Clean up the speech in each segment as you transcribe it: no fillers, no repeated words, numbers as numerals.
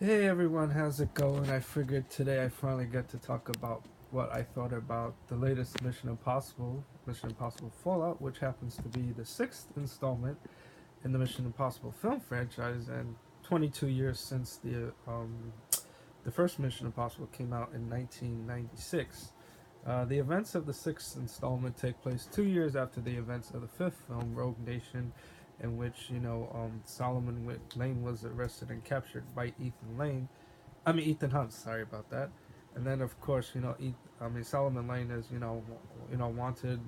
Hey everyone, how's it going? I figured today I finally get to talk about what I thought about the latest Mission Impossible Fallout, which happens to be the sixth installment in the Mission Impossible film franchise, and 22 years since the first Mission Impossible came out in 1996. The events of the sixth installment take place 2 years after the events of the fifth film, Rogue Nation, in which Solomon Lane was arrested and captured by Ethan Hunt. Sorry about that. And then of course Solomon Lane is wanted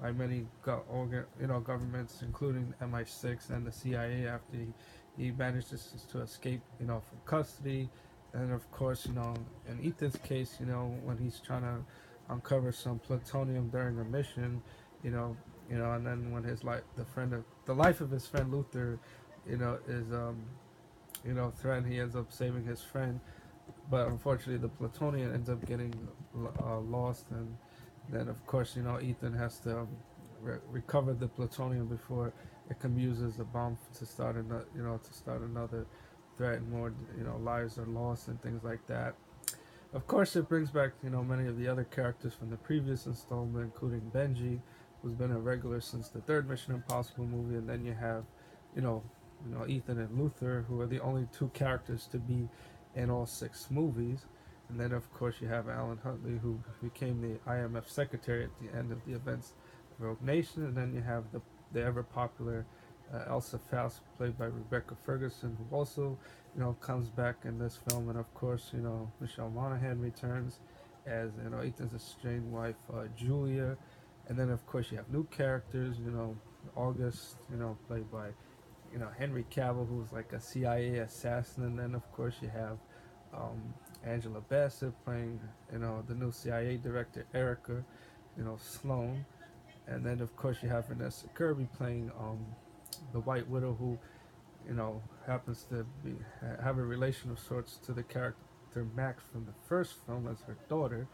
by many governments, including MI6 and the CIA, after he manages to escape from custody. And of course, in Ethan's case, when he's trying to uncover some plutonium during a mission, you know, and then when his life, the life of his friend Luther, is threatened, he ends up saving his friend, but unfortunately the plutonium ends up getting lost, and then of course Ethan has to recover the plutonium before it can be used as a bomb to start another threat, and more lives are lost and things like that. Of course, it brings back many of the other characters from the previous installment, including Benji, who's been a regular since the third Mission Impossible movie, and then you have you know Ethan and Luther, who are the only two characters to be in all six movies. And then of course you have Alan Huntley, who became the IMF secretary at the end of the events of Rogue Nation. And then you have the ever popular Elsa Faust, played by Rebecca Ferguson, who also comes back in this film. And of course Michelle Monaghan returns as Ethan's estranged wife, Julia. And then of course you have new characters, August, played by Henry Cavill, who's like a CIA assassin. And then of course you have Angela Bassett playing the new CIA director, Erica, Sloan. And then of course you have Vanessa Kirby playing the White Widow, who happens to have a relation of sorts to the character Max from the first film as her daughter.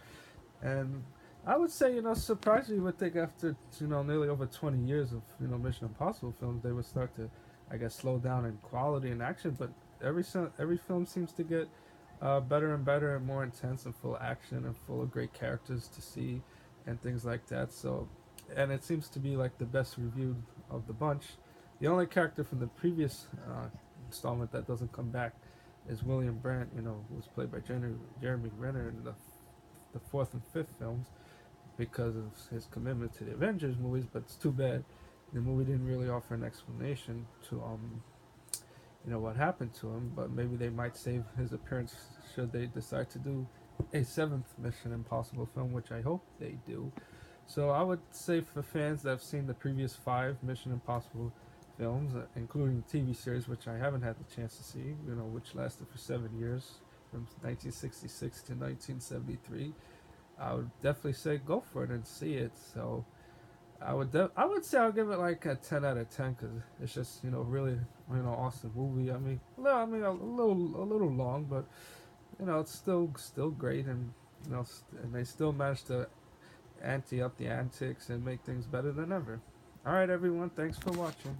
And I would say, surprisingly, you would think after nearly over 20 years of Mission Impossible films, they would start to, I guess, slow down in quality and action. But every film seems to get better and better and more intense and full of action and full of great characters to see and things like that. So, and it seems to be like the best reviewed of the bunch. The only character from the previous installment that doesn't come back is William Brandt, who was played by Jeremy Renner in the fourth and fifth films, because of his commitment to the Avengers movies. But it's too bad the movie didn't really offer an explanation to what happened to him. But maybe they might save his appearance should they decide to do a seventh Mission Impossible film, which I hope they do. So I would say, for fans that have seen the previous five Mission Impossible films, including the TV series, which I haven't had the chance to see, which lasted for 7 years, from 1966 to 1973, I would definitely say go for it and see it. So I would say I'll give it like a 10 out of 10, because it's just really awesome movie. A little long, but it's still great. And and they still managed to ante up the antics and make things better than ever. All right, everyone, thanks for watching.